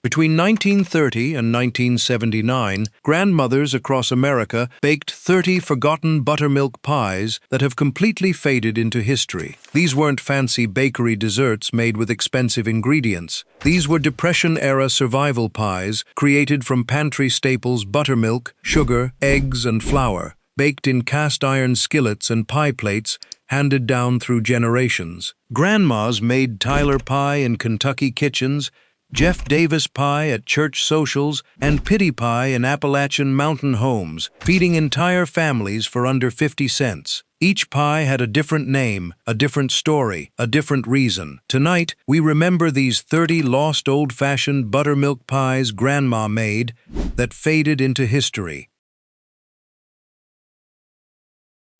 Between 1930 and 1979, grandmothers across America baked 30 forgotten buttermilk pies that have completely faded into history. These weren't fancy bakery desserts made with expensive ingredients. These were Depression-era survival pies created from pantry staples buttermilk, sugar, eggs, and flour, baked in cast-iron skillets and pie plates handed down through generations. Grandmas made Tyler pie in Kentucky kitchens, Jeff Davis pie at church socials, and pity pie in Appalachian mountain homes, feeding entire families for under 50 cents. Each pie had a different name, a different story, a different reason. Tonight, we remember these 30 lost old-fashioned buttermilk pies Grandma made that faded into history.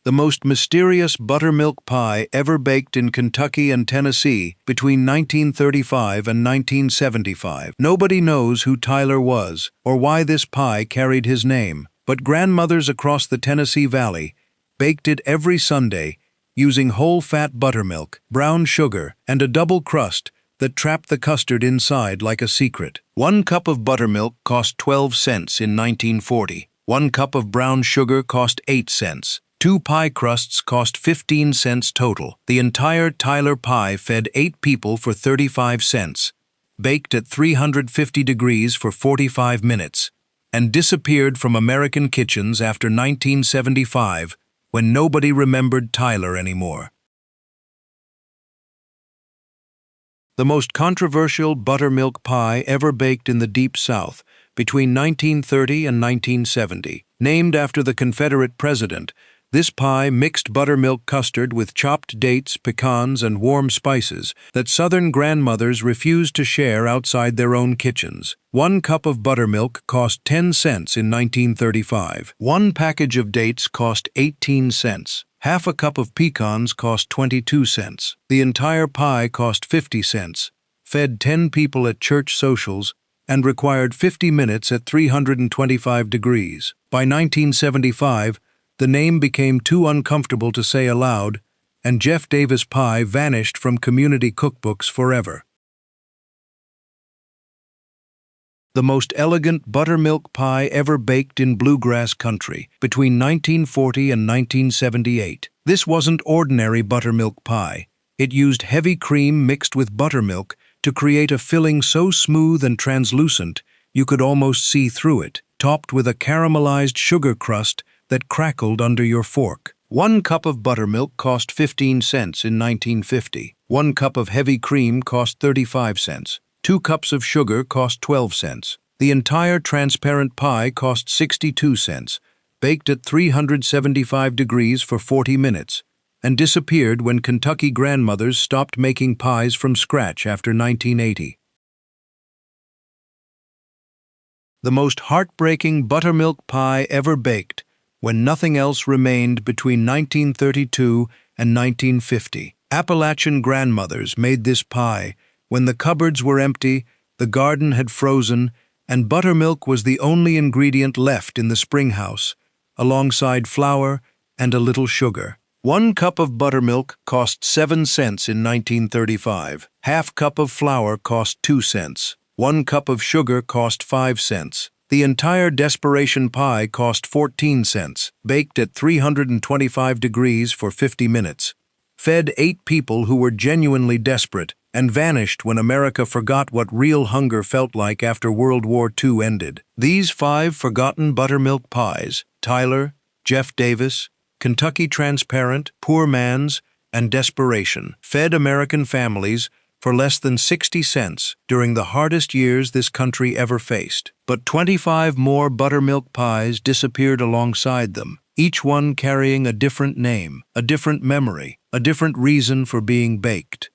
The most mysterious buttermilk pie ever baked in Kentucky and Tennessee between 1935 and 1975. Nobody knows who Tyler was or why this pie carried his name, but grandmothers across the Tennessee Valley baked it every Sunday using whole-fat buttermilk, brown sugar, and a double crust that trapped the custard inside like a secret. 1 cup of buttermilk cost 12 cents in 1940. 1 cup of brown sugar cost 8 cents. 2 pie crusts cost 15 cents total. The entire Tyler pie fed 8 people for 35 cents, baked at 350 degrees for 45 minutes, and disappeared from American kitchens after 1975 when nobody remembered Tyler anymore. The most controversial buttermilk pie ever baked in the Deep South between 1930 and 1970. Named after the Confederate president, this pie mixed buttermilk custard with chopped dates, pecans, and warm spices that Southern grandmothers refused to share outside their own kitchens. 1 cup of buttermilk cost 10 cents in 1935. 1 package of dates cost 18 cents. Half a cup of pecans cost 22 cents. The entire pie cost 50 cents, fed 10 people at church socials, and required 50 minutes at 325 degrees. By 1975, the name became too uncomfortable to say aloud, and Jeff Davis pie vanished from community cookbooks forever. The most elegant buttermilk pie ever baked in bluegrass country between 1940 and 1978. This wasn't ordinary buttermilk pie. It used heavy cream mixed with buttermilk to create a filling so smooth and translucent you could almost see through it, topped with a caramelized sugar crust that crackled under your fork. 1 cup of buttermilk cost 15 cents in 1950. 1 cup of heavy cream cost 35 cents. 2 cups of sugar cost 12 cents. The entire transparent pie cost 62 cents, baked at 375 degrees for 40 minutes, and disappeared when Kentucky grandmothers stopped making pies from scratch after 1980. The most heartbreaking buttermilk pie ever baked when nothing else remained between 1932 and 1950. Appalachian grandmothers made this pie when the cupboards were empty, the garden had frozen, and buttermilk was the only ingredient left in the spring house, alongside flour and a little sugar. 1 cup of buttermilk cost 7 cents in 1935. Half cup of flour cost 2 cents. 1 cup of sugar cost 5 cents. The entire desperation pie cost 14 cents, baked at 325 degrees for 50 minutes, fed 8 people who were genuinely desperate, and vanished when America forgot what real hunger felt like after World War II ended. These 5 forgotten buttermilk pies, Tyler, Jeff Davis, Kentucky Transparent, Poor Man's, and Desperation, fed American families for less than 60 cents during the hardest years this country ever faced. But 25 more buttermilk pies disappeared alongside them, each one carrying a different name, a different memory, a different reason for being baked.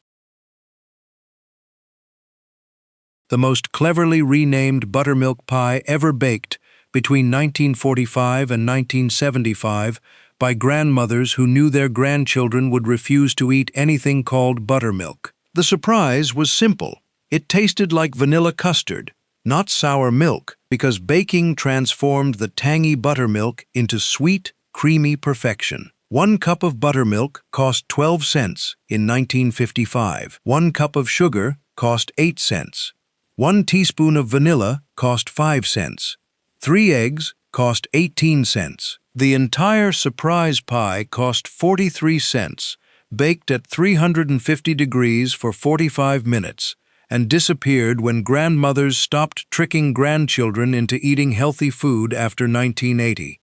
The most cleverly renamed buttermilk pie ever baked between 1945 and 1975 by grandmothers who knew their grandchildren would refuse to eat anything called buttermilk. The surprise was simple. It tasted like vanilla custard, not sour milk, because baking transformed the tangy buttermilk into sweet, creamy perfection. 1 cup of buttermilk cost 12 cents in 1955. 1 cup of sugar cost 8 cents. 1 teaspoon of vanilla cost 5 cents. 3 eggs cost 18 cents. The entire surprise pie cost 43 cents, baked at 350 degrees for 45 minutes, and disappeared when grandmothers stopped tricking grandchildren into eating healthy food after 1980.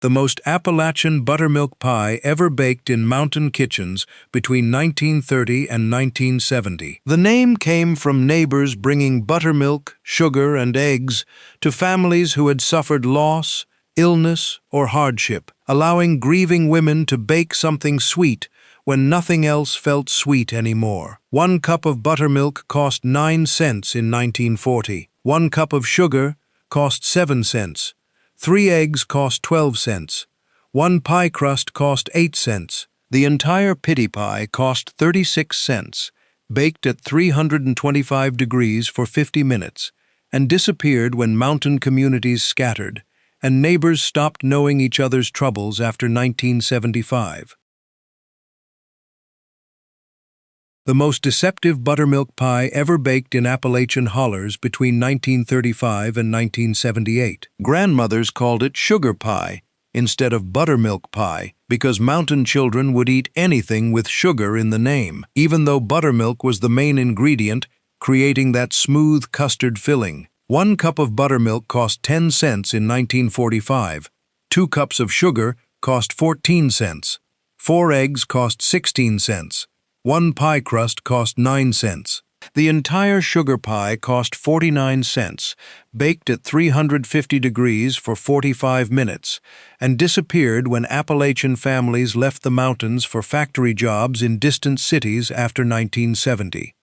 The most Appalachian buttermilk pie ever baked in mountain kitchens between 1930 and 1970. The name came from neighbors bringing buttermilk, sugar, and eggs to families who had suffered loss, illness, or hardship, allowing grieving women to bake something sweet when nothing else felt sweet anymore. 1 cup of buttermilk cost 9 cents in 1940. 1 cup of sugar cost 7 cents. 3 eggs cost 12 cents. 1 pie crust cost 8 cents. The entire pity pie cost 36 cents, baked at 325 degrees for 50 minutes, and disappeared when mountain communities scattered, and neighbors stopped knowing each other's troubles after 1975. The most deceptive buttermilk pie ever baked in Appalachian hollers between 1935 and 1978. Grandmothers called it sugar pie instead of buttermilk pie because mountain children would eat anything with sugar in the name, even though buttermilk was the main ingredient, creating that smooth custard filling. 1 cup of buttermilk cost 10 cents in 1945. 2 cups of sugar cost 14 cents. 4 eggs cost 16 cents. 1 pie crust cost 9 cents. The entire sugar pie cost 49 cents, baked at 350 degrees for 45 minutes, and disappeared when Appalachian families left the mountains for factory jobs in distant cities after 1970.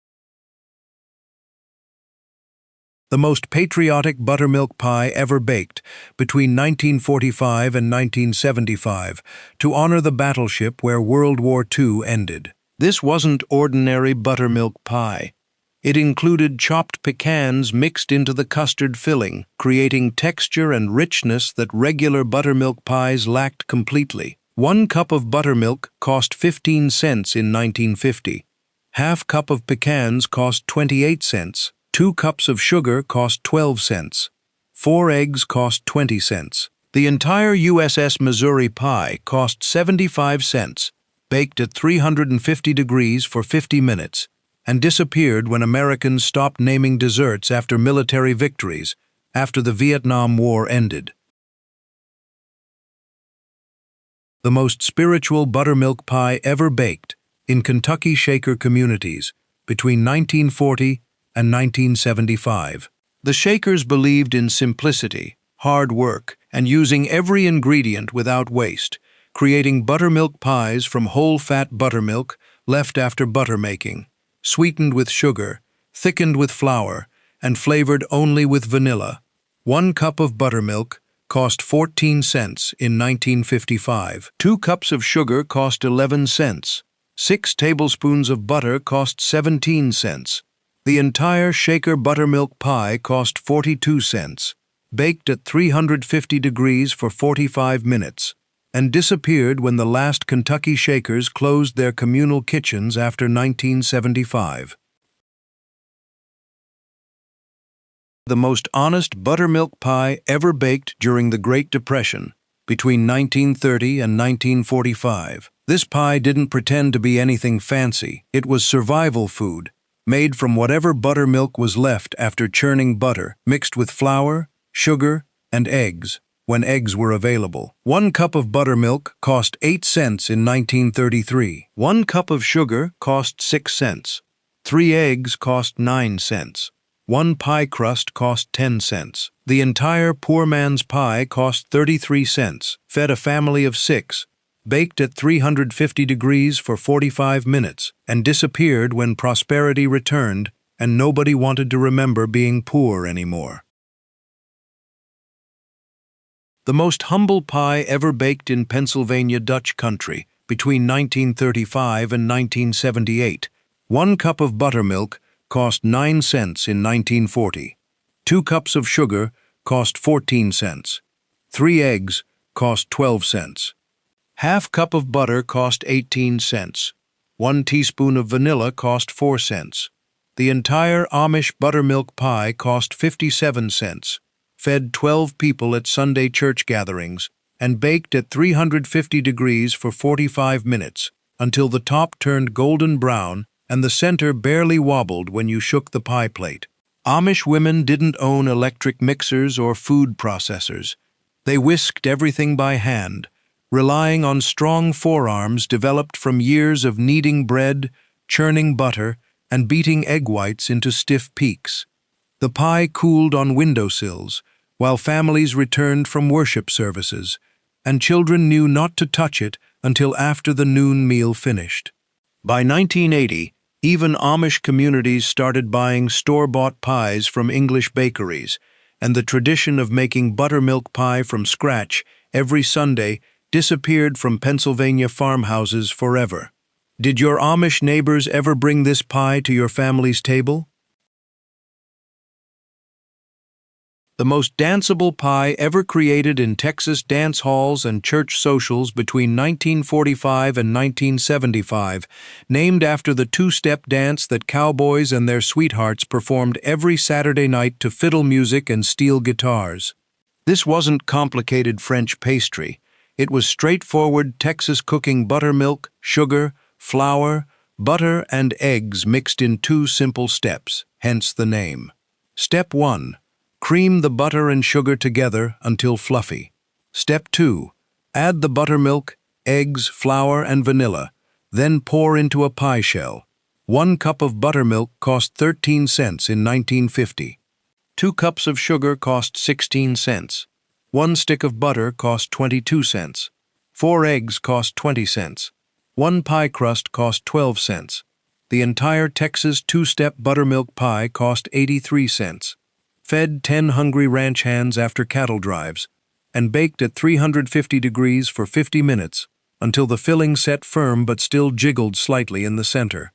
The most patriotic buttermilk pie ever baked between 1945 and 1975 to honor the battleship where World War II ended. This wasn't ordinary buttermilk pie. It included chopped pecans mixed into the custard filling, creating texture and richness that regular buttermilk pies lacked completely. 1 cup of buttermilk cost 15 cents in 1950. Half cup of pecans cost 28 cents. 2 cups of sugar cost 12 cents. 4 eggs cost 20 cents. The entire USS Missouri pie cost 75 cents. Baked at 350 degrees for 50 minutes, and disappeared when Americans stopped naming desserts after military victories, after the Vietnam War ended. The most spiritual buttermilk pie ever baked in Kentucky Shaker communities between 1940 and 1975. The Shakers believed in simplicity, hard work, and using every ingredient without waste, creating buttermilk pies from whole-fat buttermilk left after butter making, sweetened with sugar, thickened with flour, and flavored only with vanilla. 1 cup of buttermilk cost 14 cents in 1955. 2 cups of sugar cost 11 cents. 6 tablespoons of butter cost 17 cents. The entire Shaker buttermilk pie cost 42 cents, baked at 350 degrees for 45 minutes, and disappeared when the last Kentucky Shakers closed their communal kitchens after 1975. The most honest buttermilk pie ever baked during the Great Depression, between 1930 and 1945. This pie didn't pretend to be anything fancy. It was survival food, made from whatever buttermilk was left after churning butter, mixed with flour, sugar, and eggs, when eggs were available. 1 cup of buttermilk cost 8 cents in 1933. 1 cup of sugar cost 6 cents. 3 eggs cost 9 cents. 1 pie crust cost 10 cents. The entire poor man's pie cost 33 cents, fed a family of 6, baked at 350 degrees for 45 minutes, and disappeared when prosperity returned and nobody wanted to remember being poor anymore. The most humble pie ever baked in Pennsylvania Dutch country between 1935 and 1978. 1 cup of buttermilk cost 9 cents in 1940. 2 cups of sugar cost 14 cents. 3 eggs cost 12 cents. Half cup of butter cost 18 cents. 1 teaspoon of vanilla cost 4 cents. The entire Amish buttermilk pie cost 57 cents, fed 12 people at Sunday church gatherings, and baked at 350 degrees for 45 minutes until the top turned golden brown and the center barely wobbled when you shook the pie plate. Amish women didn't own electric mixers or food processors. They whisked everything by hand, relying on strong forearms developed from years of kneading bread, churning butter, and beating egg whites into stiff peaks. The pie cooled on windowsills, while families returned from worship services, and children knew not to touch it until after the noon meal finished. By 1980, even Amish communities started buying store-bought pies from English bakeries, and the tradition of making buttermilk pie from scratch every Sunday disappeared from Pennsylvania farmhouses forever. Did your Amish neighbors ever bring this pie to your family's table? The most danceable pie ever created in Texas dance halls and church socials between 1945 and 1975, named after the two-step dance that cowboys and their sweethearts performed every Saturday night to fiddle music and steel guitars. This wasn't complicated French pastry. It was straightforward Texas cooking: buttermilk, sugar, flour, butter, and eggs mixed in 2 simple steps, hence the name. Step 1. Cream the butter and sugar together until fluffy. Step 2. Add the buttermilk, eggs, flour, and vanilla, then pour into a pie shell. 1 cup of buttermilk cost 13 cents in 1950. 2 cups of sugar cost 16 cents. 1 stick of butter cost 22 cents. 4 eggs cost 20 cents. 1 pie crust cost 12 cents. The entire Texas two-step buttermilk pie cost 83 cents. Fed 10 hungry ranch hands after cattle drives, and baked at 350 degrees for 50 minutes until the filling set firm but still jiggled slightly in the center.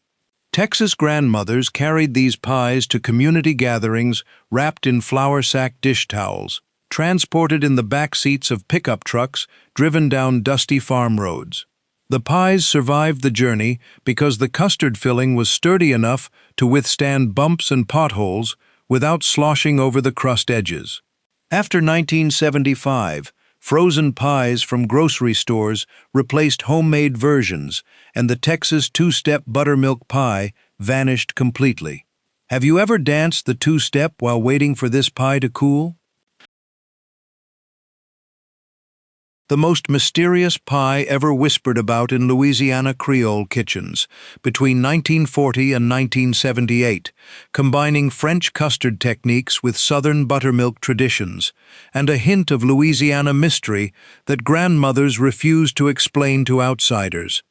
Texas grandmothers carried these pies to community gatherings wrapped in flour sack dish towels, transported in the back seats of pickup trucks driven down dusty farm roads. The pies survived the journey because the custard filling was sturdy enough to withstand bumps and potholes without sloshing over the crust edges. After 1975, frozen pies from grocery stores replaced homemade versions, and the Texas two-step buttermilk pie vanished completely. Have you ever danced the two-step while waiting for this pie to cool? The most mysterious pie ever whispered about in Louisiana Creole kitchens between 1940 and 1978, combining French custard techniques with Southern buttermilk traditions, and a hint of Louisiana mystery that grandmothers refused to explain to outsiders.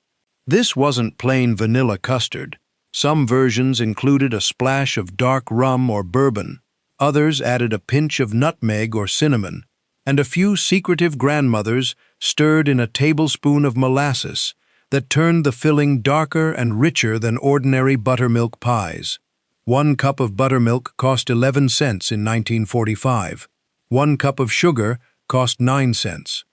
This wasn't plain vanilla custard. Some versions included a splash of dark rum or bourbon. Others added a pinch of nutmeg or cinnamon, and a few secretive grandmothers stirred in a tablespoon of molasses that turned the filling darker and richer than ordinary buttermilk pies. 1 cup of buttermilk cost 11 cents in 1945. 1 cup of sugar cost 9 cents.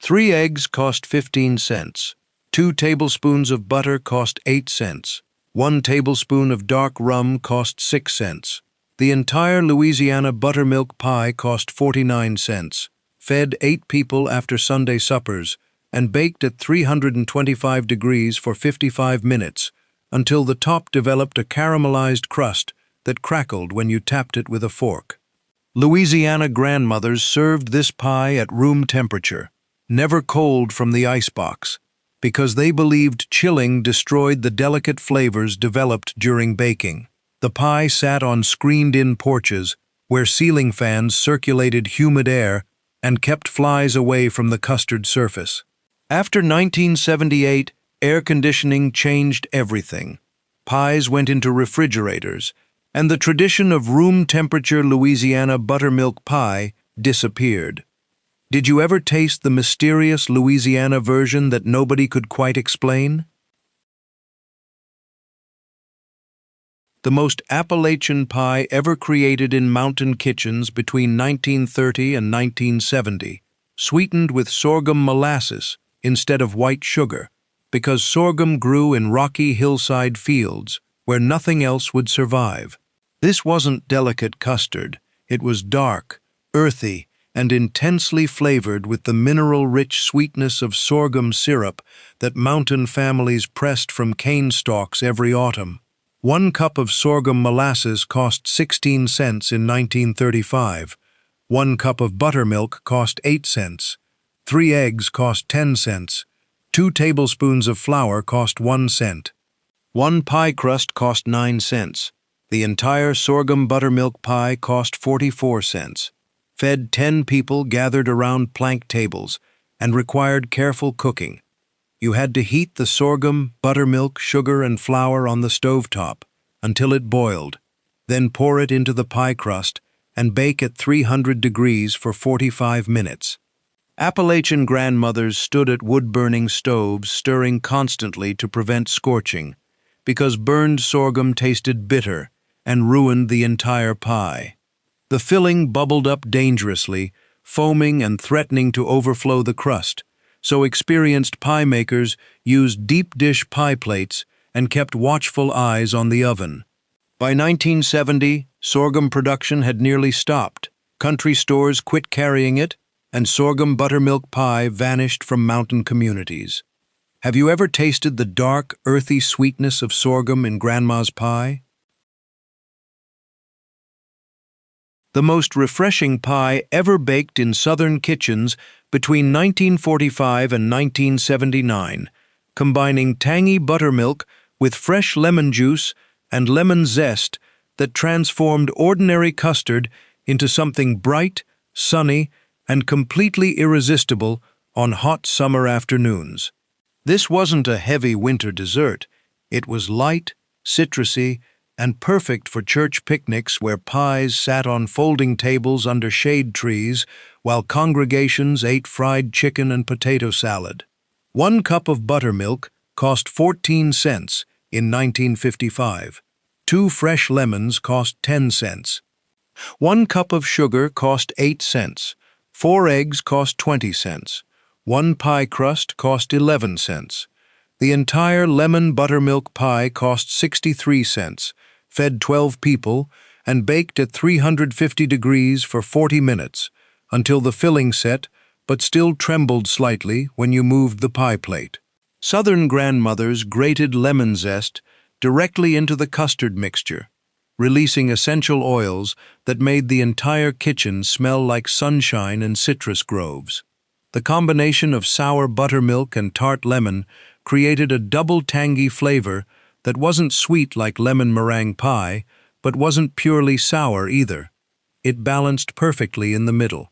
3 eggs cost 15 cents. 2 tablespoons of butter cost 8 cents. 1 tablespoon of dark rum cost 6 cents. The entire Louisiana buttermilk pie cost 49 cents, fed 8 people after Sunday suppers, and baked at 325 degrees for 55 minutes until the top developed a caramelized crust that crackled when you tapped it with a fork. Louisiana grandmothers served this pie at room temperature, never cold from the icebox, because they believed chilling destroyed the delicate flavors developed during baking. The pie sat on screened-in porches where ceiling fans circulated humid air and kept flies away from the custard surface. After 1978, air conditioning changed everything. Pies went into refrigerators, and the tradition of room-temperature Louisiana buttermilk pie disappeared. Did you ever taste the mysterious Louisiana version that nobody could quite explain? The most Appalachian pie ever created in mountain kitchens between 1930 and 1970, sweetened with sorghum molasses instead of white sugar, because sorghum grew in rocky hillside fields where nothing else would survive. This wasn't delicate custard. It was dark, earthy, and intensely flavored with the mineral-rich sweetness of sorghum syrup that mountain families pressed from cane stalks every autumn. 1 cup of sorghum molasses cost 16 cents in 1935. 1 cup of buttermilk cost 8 cents. 3 eggs cost 10 cents. 2 tablespoons of flour cost 1 cent. 1 pie crust cost 9 cents. The entire sorghum buttermilk pie cost 44 cents. Fed 10 people gathered around plank tables and required careful cooking. You had to heat the sorghum, buttermilk, sugar, and flour on the stovetop until it boiled, then pour it into the pie crust and bake at 300 degrees for 45 minutes. Appalachian grandmothers stood at wood-burning stoves, stirring constantly to prevent scorching, because burned sorghum tasted bitter and ruined the entire pie. The filling bubbled up dangerously, foaming and threatening to overflow the crust, so experienced pie makers used deep dish pie plates and kept watchful eyes on the oven. By 1970, sorghum production had nearly stopped. Country stores quit carrying it, and sorghum buttermilk pie vanished from mountain communities. Have you ever tasted the dark, earthy sweetness of sorghum in Grandma's pie? The most refreshing pie ever baked in Southern kitchens between 1945 and 1979, combining tangy buttermilk with fresh lemon juice and lemon zest that transformed ordinary custard into something bright, sunny, and completely irresistible on hot summer afternoons. This wasn't a heavy winter dessert. It was light, citrusy, and perfect for church picnics where pies sat on folding tables under shade trees while congregations ate fried chicken and potato salad. 1 cup of buttermilk cost 14 cents in 1955. 2 fresh lemons cost 10 cents. 1 cup of sugar cost 8 cents. 4 eggs cost 20 cents. 1 pie crust cost 11 cents. The entire lemon buttermilk pie cost 63 cents, fed 12 people, and baked at 350 degrees for 40 minutes, until the filling set, but still trembled slightly when you moved the pie plate. Southern grandmothers grated lemon zest directly into the custard mixture, releasing essential oils that made the entire kitchen smell like sunshine and citrus groves. The combination of sour buttermilk and tart lemon created a double tangy flavor that wasn't sweet like lemon meringue pie, but wasn't purely sour either. It balanced perfectly in the middle.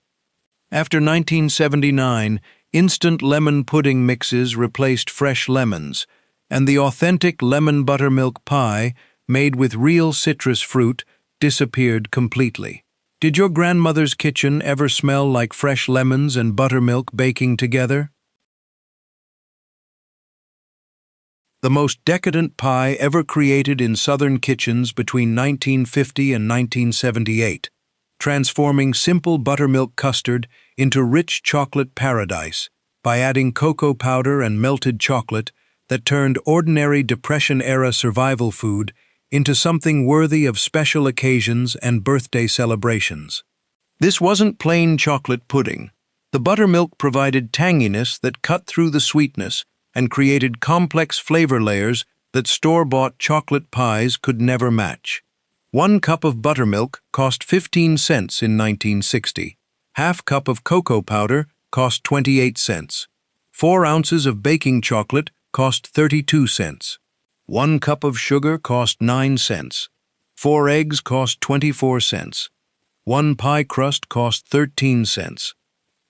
After 1979, instant lemon pudding mixes replaced fresh lemons, and the authentic lemon buttermilk pie, made with real citrus fruit, disappeared completely. Did your grandmother's kitchen ever smell like fresh lemons and buttermilk baking together? The most decadent pie ever created in Southern kitchens between 1950 and 1978, transforming simple buttermilk custard into rich chocolate paradise by adding cocoa powder and melted chocolate that turned ordinary Depression-era survival food into something worthy of special occasions and birthday celebrations. This wasn't plain chocolate pudding. The buttermilk provided tanginess that cut through the sweetness and created complex flavor layers that store-bought chocolate pies could never match. 1 cup of buttermilk cost 15 cents in 1960. Half cup of cocoa powder cost 28 cents. 4 ounces of baking chocolate cost 32 cents. 1 cup of sugar cost 9 cents. 4 eggs cost 24 cents. 1 pie crust cost 13 cents.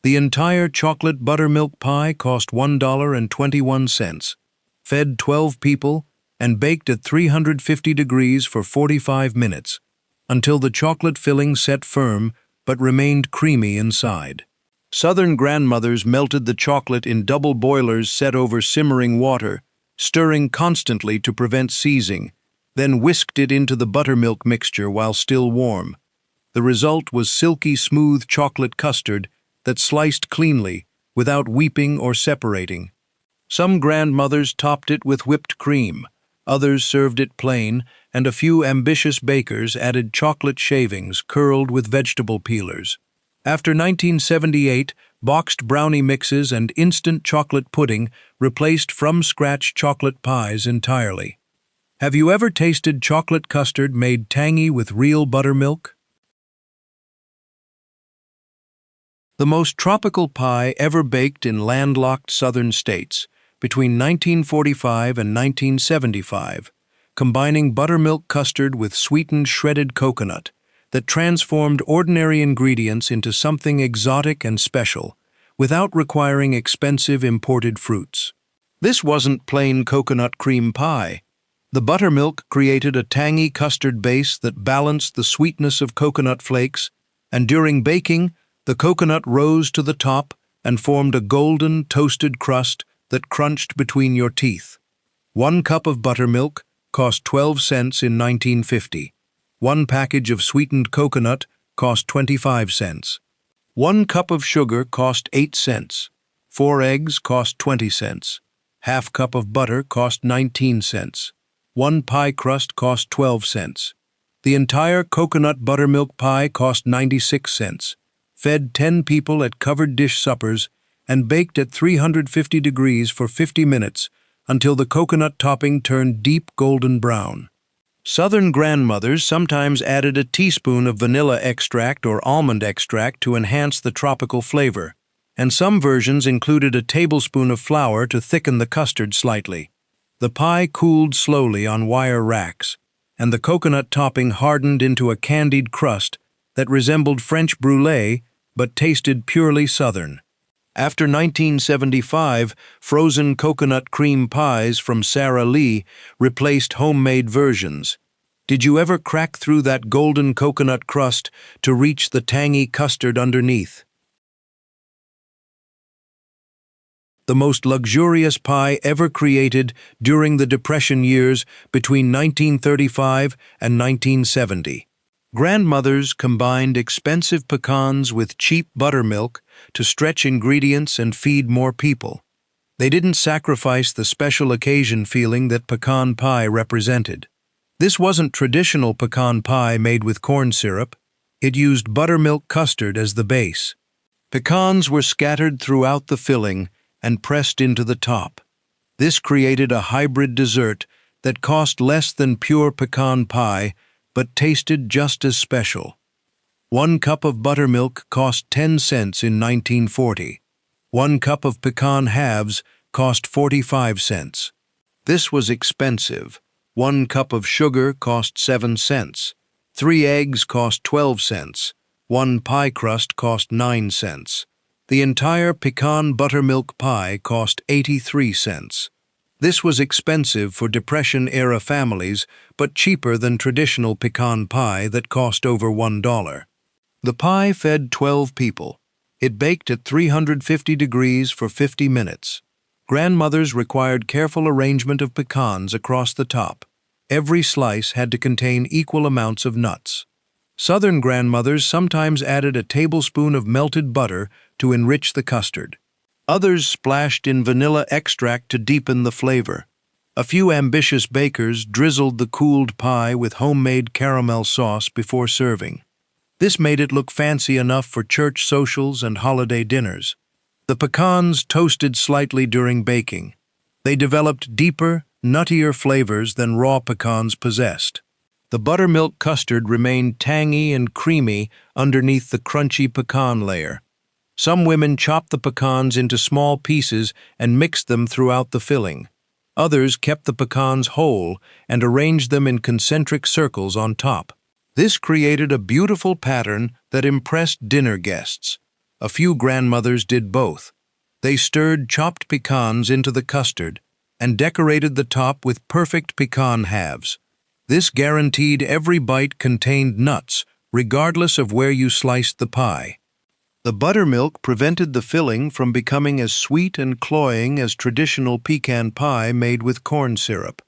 The entire chocolate buttermilk pie cost $1.21, fed 12 people, and baked at 350 degrees for 45 minutes, until the chocolate filling set firm but remained creamy inside. Southern grandmothers melted the chocolate in double boilers set over simmering water, stirring constantly to prevent seizing, then whisked it into the buttermilk mixture while still warm. The result was silky smooth chocolate custard that sliced cleanly, without weeping or separating. Some grandmothers topped it with whipped cream, others served it plain, and a few ambitious bakers added chocolate shavings curled with vegetable peelers. After 1978, boxed brownie mixes and instant chocolate pudding replaced from-scratch chocolate pies entirely. Have you ever tasted chocolate custard made tangy with real buttermilk? The most tropical pie ever baked in landlocked southern states between 1945 and 1975, combining buttermilk custard with sweetened shredded coconut that transformed ordinary ingredients into something exotic and special, without requiring expensive imported fruits. This wasn't plain coconut cream pie. The buttermilk created a tangy custard base that balanced the sweetness of coconut flakes, and during baking, the coconut rose to the top and formed a golden, toasted crust that crunched between your teeth. 1 cup of buttermilk cost 12 cents in 1950. 1 package of sweetened coconut cost 25 cents. 1 cup of sugar cost 8 cents. 4 eggs cost 20 cents. Half cup of butter cost 19 cents. 1 pie crust cost 12 cents. The entire coconut buttermilk pie cost 96 cents, fed 10 people at covered dish suppers, and baked at 350 degrees for 50 minutes until the coconut topping turned deep golden brown. Southern grandmothers sometimes added a teaspoon of vanilla extract or almond extract to enhance the tropical flavor, and some versions included a tablespoon of flour to thicken the custard slightly. The pie cooled slowly on wire racks, and the coconut topping hardened into a candied crust that resembled French brulee but tasted purely Southern. After 1975, frozen coconut cream pies from Sara Lee replaced homemade versions. Did you ever crack through that golden coconut crust to reach the tangy custard underneath? The most luxurious pie ever created during the Depression years between 1935 and 1970. Grandmothers combined expensive pecans with cheap buttermilk to stretch ingredients and feed more people. They didn't sacrifice the special occasion feeling that pecan pie represented. This wasn't traditional pecan pie made with corn syrup. It used buttermilk custard as the base. Pecans were scattered throughout the filling and pressed into the top. This created a hybrid dessert that cost less than pure pecan pie but tasted just as special. 1 cup of buttermilk cost 10 cents in 1940. 1 cup of pecan halves cost 45 cents. This was expensive. 1 cup of sugar cost 7 cents. 3 eggs cost 12 cents. 1 pie crust cost 9 cents. The entire pecan buttermilk pie cost 83 cents. This was expensive for Depression-era families, but cheaper than traditional pecan pie that cost over $1. The pie fed 12 people. It baked at 350 degrees for 50 minutes. Grandmothers required careful arrangement of pecans across the top. Every slice had to contain equal amounts of nuts. Southern grandmothers sometimes added a tablespoon of melted butter to enrich the custard. Others splashed in vanilla extract to deepen the flavor. A few ambitious bakers drizzled the cooled pie with homemade caramel sauce before serving. This made it look fancy enough for church socials and holiday dinners. The pecans toasted slightly during baking. They developed deeper, nuttier flavors than raw pecans possessed. The buttermilk custard remained tangy and creamy underneath the crunchy pecan layer. Some women chopped the pecans into small pieces and mixed them throughout the filling. Others kept the pecans whole and arranged them in concentric circles on top. This created a beautiful pattern that impressed dinner guests. A few grandmothers did both. They stirred chopped pecans into the custard and decorated the top with perfect pecan halves. This guaranteed every bite contained nuts, regardless of where you sliced the pie. The buttermilk prevented the filling from becoming as sweet and cloying as traditional pecan pie made with corn syrup.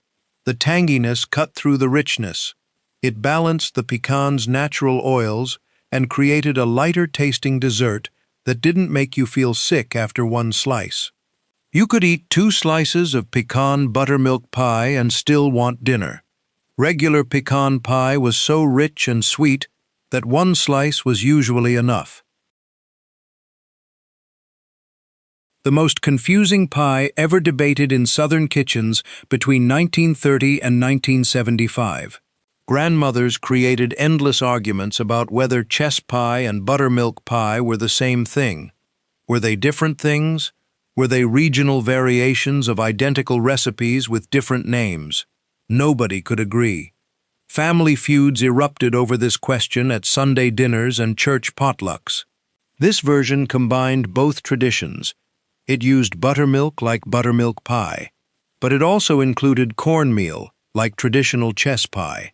The tanginess cut through the richness. It balanced the pecan's natural oils and created a lighter-tasting dessert that didn't make you feel sick after one slice. You could eat 2 slices of pecan buttermilk pie and still want dinner. Regular pecan pie was so rich and sweet that 1 slice was usually enough. The most confusing pie ever debated in Southern kitchens between 1930 and 1975. Grandmothers created endless arguments about whether chess pie and buttermilk pie were the same thing. Were they different things? Were they regional variations of identical recipes with different names? Nobody could agree. Family feuds erupted over this question at Sunday dinners and church potlucks. This version combined both traditions. It used buttermilk like buttermilk pie, but it also included cornmeal like traditional chess pie.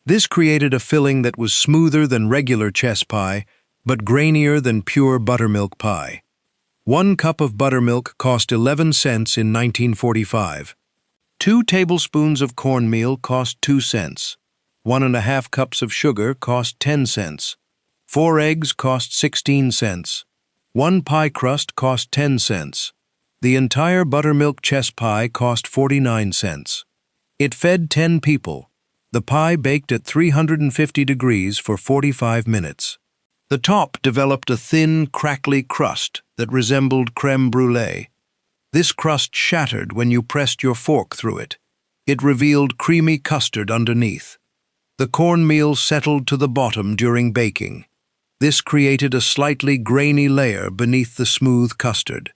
This created a filling that was smoother than regular chess pie, but grainier than pure buttermilk pie. 1 cup of buttermilk cost 11 cents in 1945. 2 tablespoons of cornmeal cost 2 cents. 1½ cups of sugar cost 10 cents. 4 eggs cost 16 cents. 1 pie crust cost 10 cents. The entire buttermilk chess pie cost 49 cents. It fed 10 people. The pie baked at 350 degrees for 45 minutes. The top developed a thin, crackly crust that resembled crème brûlée. This crust shattered when you pressed your fork through it. It revealed creamy custard underneath. The cornmeal settled to the bottom during baking. This created a slightly grainy layer beneath the smooth custard.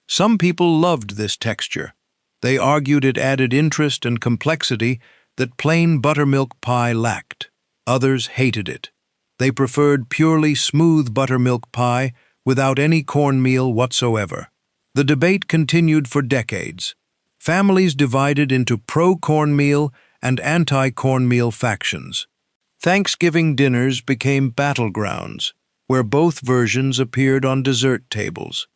Some people loved this texture. They argued it added interest and complexity that plain buttermilk pie lacked. Others hated it. They preferred purely smooth buttermilk pie without any cornmeal whatsoever. The debate continued for decades. Families divided into pro-cornmeal and anti-cornmeal factions. Thanksgiving dinners became battlegrounds, where both versions appeared on dessert tables.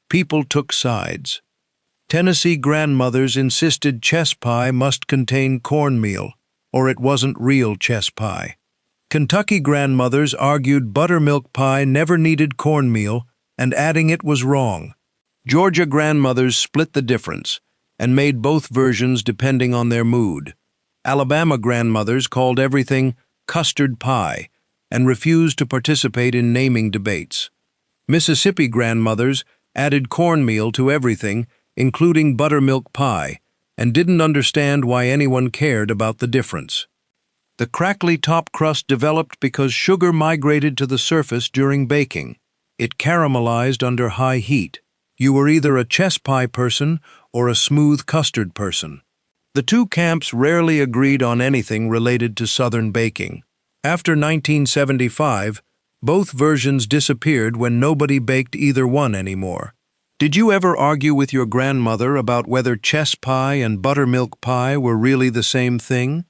People took sides. Tennessee grandmothers insisted chess pie must contain cornmeal, or it wasn't real chess pie. Kentucky grandmothers argued buttermilk pie never needed cornmeal, and adding it was wrong. Georgia grandmothers split the difference, and made both versions depending on their mood. Alabama grandmothers called everything custard pie, and refused to participate in naming debates. Mississippi grandmothers added cornmeal to everything, including buttermilk pie, and didn't understand why anyone cared about the difference. The crackly top crust developed because sugar migrated to the surface during baking. It caramelized under high heat. You were either a chess pie person or a smooth custard person. The 2 camps rarely agreed on anything related to Southern baking. After 1975, both versions disappeared when nobody baked either one anymore. Did you ever argue with your grandmother about whether chess pie and buttermilk pie were really the same thing?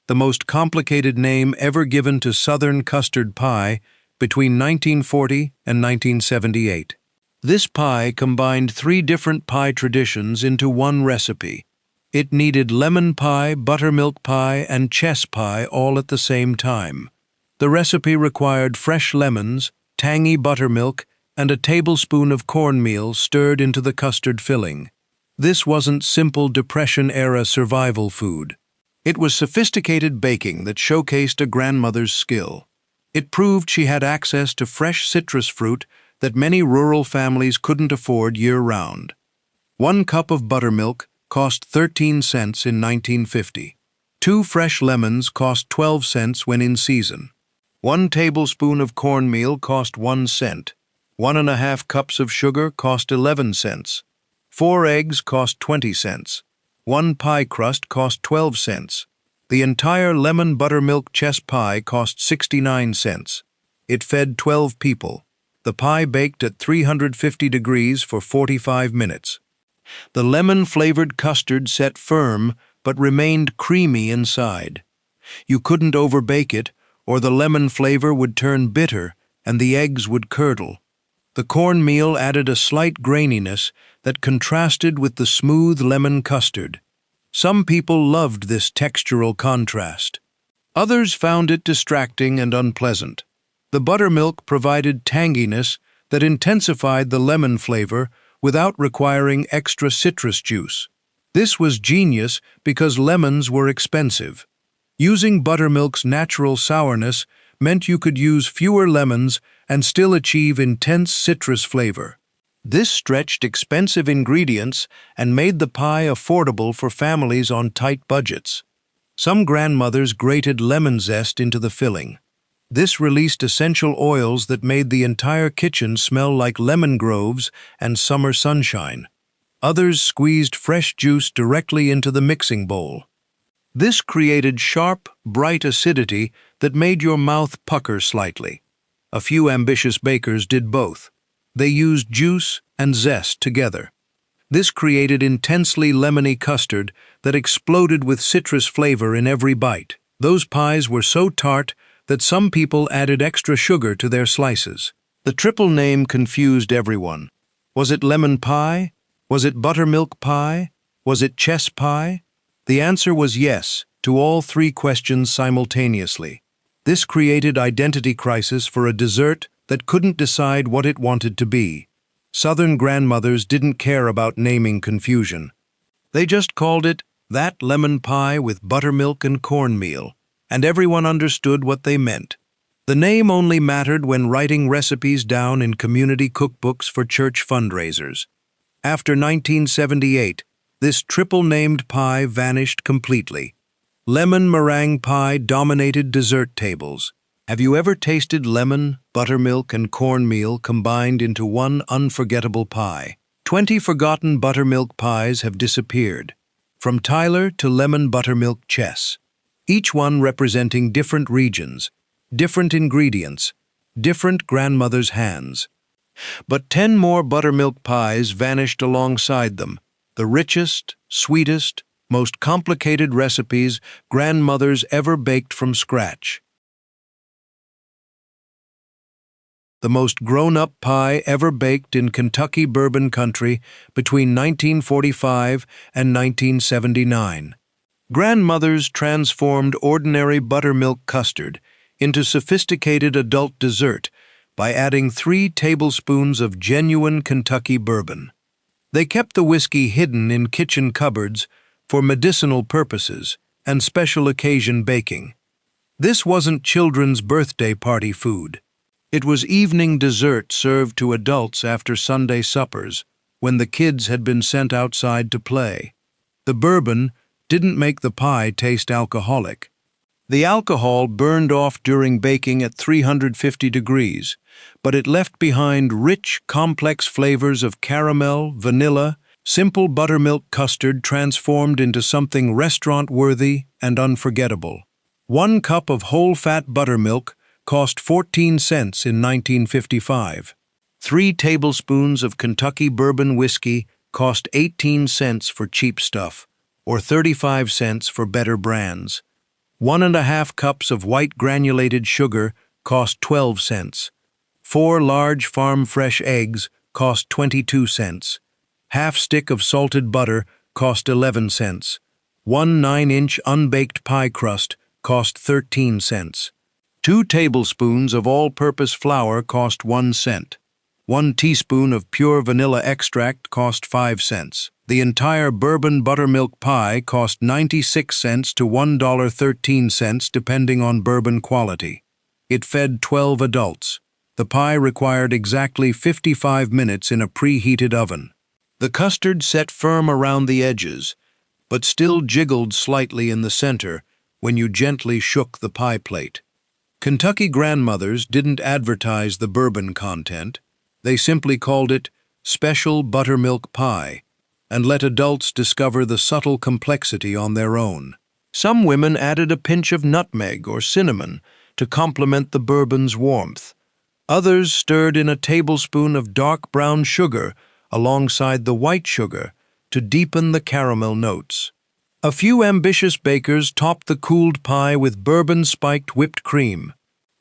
The most complicated name ever given to Southern custard pie between 1940 and 1978. This pie combined 3 different pie traditions into one recipe. It needed lemon pie, buttermilk pie, and chess pie all at the same time. The recipe required fresh lemons, tangy buttermilk, and a tablespoon of cornmeal stirred into the custard filling. This wasn't simple Depression-era survival food. It was sophisticated baking that showcased a grandmother's skill. It proved she had access to fresh citrus fruit that many rural families couldn't afford year-round. 1 cup of buttermilk cost 13 cents in 1950. 2 fresh lemons cost 12 cents when in season. 1 tablespoon of cornmeal cost 1 cent. 1½ cups of sugar cost 11 cents. 4 eggs cost 20 cents. 1 pie crust cost 12 cents. The entire lemon buttermilk chess pie cost 69 cents. It fed 12 people. The pie baked at 350 degrees for 45 minutes. The lemon-flavored custard set firm but remained creamy inside. You couldn't overbake it, or the lemon flavor would turn bitter and the eggs would curdle. The cornmeal added a slight graininess that contrasted with the smooth lemon custard. Some people loved this textural contrast. Others found it distracting and unpleasant. The buttermilk provided tanginess that intensified the lemon flavor without requiring extra citrus juice. This was genius because lemons were expensive. Using buttermilk's natural sourness meant you could use fewer lemons and still achieve intense citrus flavor. This stretched expensive ingredients and made the pie affordable for families on tight budgets. Some grandmothers grated lemon zest into the filling. This released essential oils that made the entire kitchen smell like lemon groves and summer sunshine. Others squeezed fresh juice directly into the mixing bowl. This created sharp, bright acidity that made your mouth pucker slightly. A few ambitious bakers did both. They used juice and zest together. This created intensely lemony custard that exploded with citrus flavor in every bite. Those pies were so tart that some people added extra sugar to their slices. The triple name confused everyone. Was it lemon pie? Was it buttermilk pie? Was it chess pie? The answer was yes to all three questions simultaneously. This created identity crisis for a dessert that couldn't decide what it wanted to be. Southern grandmothers didn't care about naming confusion. They just called it that lemon pie with buttermilk and cornmeal, and everyone understood what they meant. The name only mattered when writing recipes down in community cookbooks for church fundraisers. After 1978, this triple-named pie vanished completely. Lemon meringue pie dominated dessert tables. Have you ever tasted lemon, buttermilk, and cornmeal combined into one unforgettable pie? 20 forgotten buttermilk pies have disappeared, from Tyler to lemon buttermilk chess, each one representing different regions, different ingredients, different grandmother's hands. But 10 more buttermilk pies vanished alongside them, the richest, sweetest, most complicated recipes grandmothers ever baked from scratch. The most grown-up pie ever baked in Kentucky Bourbon Country between 1945 and 1979. Grandmothers transformed ordinary buttermilk custard into sophisticated adult dessert by adding 3 tablespoons of genuine Kentucky bourbon. They kept the whiskey hidden in kitchen cupboards for medicinal purposes and special occasion baking. This wasn't children's birthday party food. It was evening dessert served to adults after Sunday suppers, when the kids had been sent outside to play. The bourbon didn't make the pie taste alcoholic. The alcohol burned off during baking at 350 degrees, but it left behind rich, complex flavors of caramel, vanilla, simple buttermilk custard transformed into something restaurant-worthy and unforgettable. 1 cup of whole-fat buttermilk cost 14 cents in 1955. 3 tablespoons of Kentucky bourbon whiskey cost 18 cents for cheap stuff, or 35 cents for better brands. 1½ cups of white granulated sugar cost 12 cents. 4 large farm-fresh eggs cost 22 cents. Half stick of salted butter cost 11 cents. 1 9-inch unbaked pie crust cost 13 cents. 2 tablespoons of all-purpose flour cost 1 cent. 1 teaspoon of pure vanilla extract cost 5 cents. The entire bourbon buttermilk pie cost 96 cents to $1.13 depending on bourbon quality. It fed 12 adults. The pie required exactly 55 minutes in a preheated oven. The custard set firm around the edges, but still jiggled slightly in the center when you gently shook the pie plate. Kentucky grandmothers didn't advertise the bourbon content. They simply called it special buttermilk pie and let adults discover the subtle complexity on their own. Some women added a pinch of nutmeg or cinnamon to complement the bourbon's warmth. Others stirred in a tablespoon of dark brown sugar alongside the white sugar to deepen the caramel notes. A few ambitious bakers topped the cooled pie with bourbon-spiked whipped cream.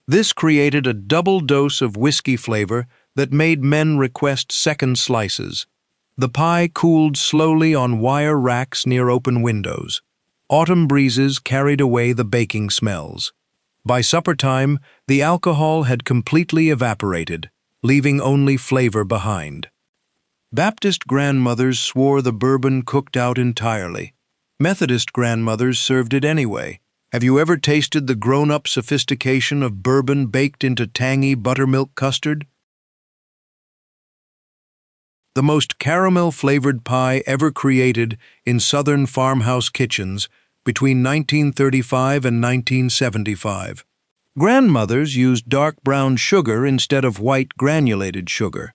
This created a double dose of whiskey flavor that made men request second slices. The pie cooled slowly on wire racks near open windows. Autumn breezes carried away the baking smells. By supper time, the alcohol had completely evaporated, leaving only flavor behind. Baptist grandmothers swore the bourbon cooked out entirely. Methodist grandmothers served it anyway. Have you ever tasted the grown-up sophistication of bourbon baked into tangy buttermilk custard? The most caramel-flavored pie ever created in Southern farmhouse kitchens between 1935 and 1975. Grandmothers used dark brown sugar instead of white granulated sugar.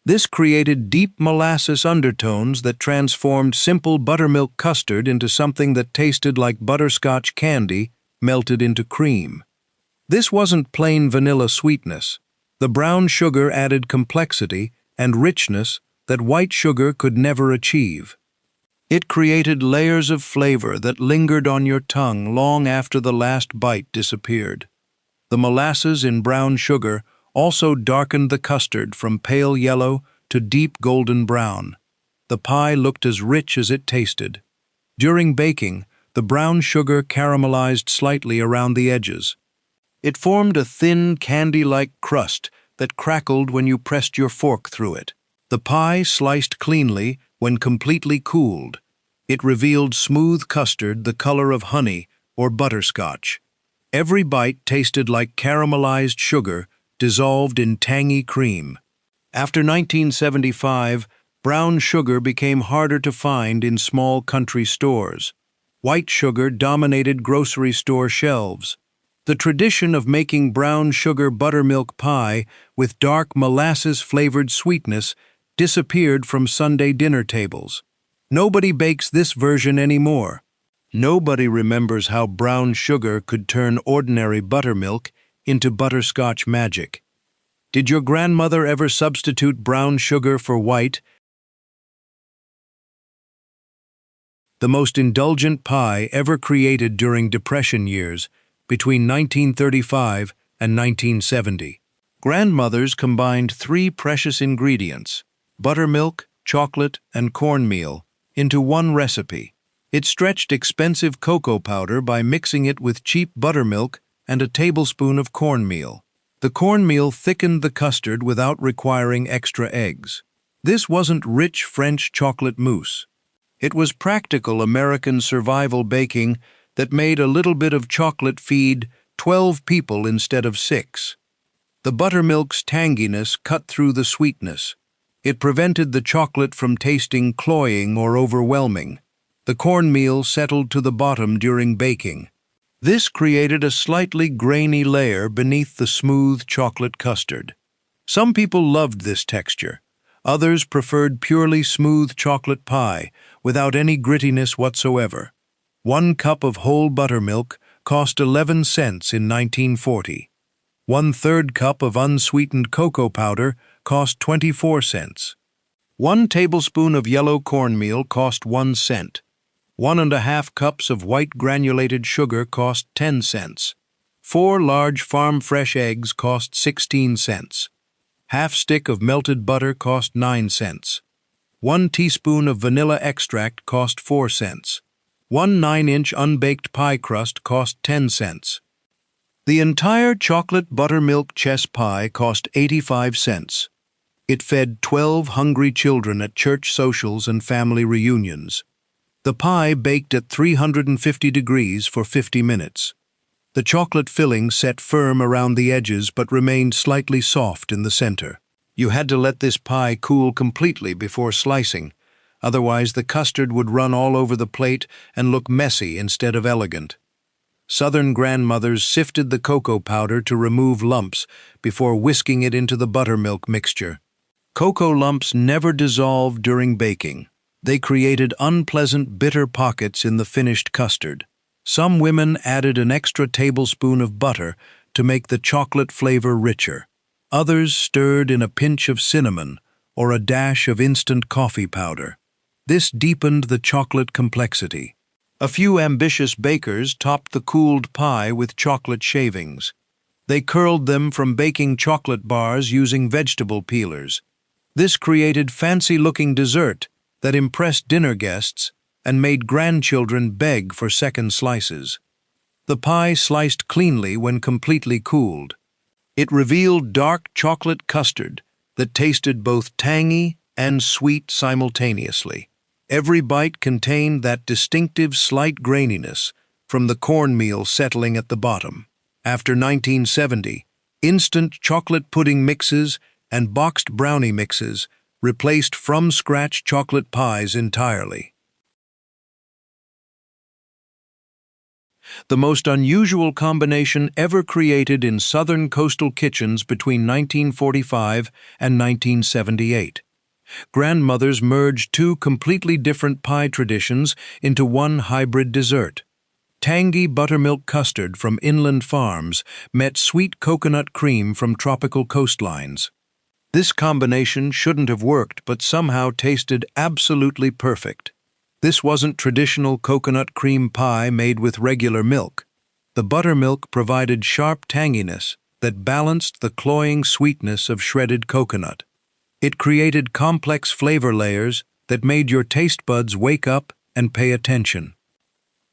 This created deep molasses undertones that transformed simple buttermilk custard into something that tasted like butterscotch candy melted into cream. This wasn't plain vanilla sweetness. The brown sugar added complexity and richness that white sugar could never achieve. It created layers of flavor that lingered on your tongue long after the last bite disappeared. The molasses in brown sugar also darkened the custard from pale yellow to deep golden brown. The pie looked as rich as it tasted. During baking, the brown sugar caramelized slightly around the edges. It formed a thin, candy-like crust that crackled when you pressed your fork through it. The pie sliced cleanly when completely cooled. It revealed smooth custard the color of honey or butterscotch. Every bite tasted like caramelized sugar dissolved in tangy cream. After 1975, brown sugar became harder to find in small country stores. White sugar dominated grocery store shelves. The tradition of making brown sugar buttermilk pie with dark molasses-flavored sweetness disappeared from Sunday dinner tables. Nobody bakes this version anymore. Nobody remembers how brown sugar could turn ordinary buttermilk into butterscotch magic. Did your grandmother ever substitute brown sugar for white? The most indulgent pie ever created during Depression years, between 1935 and 1970. Grandmothers combined three precious ingredients, buttermilk, chocolate, and cornmeal, into one recipe. It stretched expensive cocoa powder by mixing it with cheap buttermilk and a tablespoon of cornmeal. The cornmeal thickened the custard without requiring extra eggs. This wasn't rich French chocolate mousse. It was practical American survival baking that made a little bit of chocolate feed 12 people instead of 6. The buttermilk's tanginess cut through the sweetness. It prevented the chocolate from tasting cloying or overwhelming. The cornmeal settled to the bottom during baking. This created a slightly grainy layer beneath the smooth chocolate custard. Some people loved this texture. Others preferred purely smooth chocolate pie without any grittiness whatsoever. 1 cup of whole buttermilk cost 11 cents in 1940. 1/3 cup of unsweetened cocoa powder cost 24 cents. 1 tablespoon of yellow cornmeal cost 1 cent. 1½ cups of white granulated sugar cost 10 cents. 4 large farm-fresh eggs cost 16 cents. Half stick of melted butter cost 9 cents. 1 teaspoon of vanilla extract cost 4 cents. 1 9-inch unbaked pie crust cost 10 cents. The entire chocolate buttermilk chess pie cost 85 cents. It fed 12 hungry children at church socials and family reunions. The pie baked at 350 degrees for 50 minutes. The chocolate filling set firm around the edges but remained slightly soft in the center. You had to let this pie cool completely before slicing, otherwise the custard would run all over the plate and look messy instead of elegant. Southern grandmothers sifted the cocoa powder to remove lumps before whisking it into the buttermilk mixture. Cocoa lumps never dissolved during baking. They created unpleasant bitter pockets in the finished custard. Some women added an extra tablespoon of butter to make the chocolate flavor richer. Others stirred in a pinch of cinnamon or a dash of instant coffee powder. This deepened the chocolate complexity. A few ambitious bakers topped the cooled pie with chocolate shavings. They curled them from baking chocolate bars using vegetable peelers. This created fancy-looking dessert that impressed dinner guests and made grandchildren beg for second slices. The pie sliced cleanly when completely cooled. It revealed dark chocolate custard that tasted both tangy and sweet simultaneously. Every bite contained that distinctive slight graininess from the cornmeal settling at the bottom. After 1970, instant chocolate pudding mixes and boxed brownie mixes replaced from-scratch chocolate pies entirely. The most unusual combination ever created in Southern coastal kitchens between 1945 and 1978. Grandmothers merged two completely different pie traditions into one hybrid dessert. Tangy buttermilk custard from inland farms met sweet coconut cream from tropical coastlines. This combination shouldn't have worked, but somehow tasted absolutely perfect. This wasn't traditional coconut cream pie made with regular milk. The buttermilk provided sharp tanginess that balanced the cloying sweetness of shredded coconut. It created complex flavor layers that made your taste buds wake up and pay attention.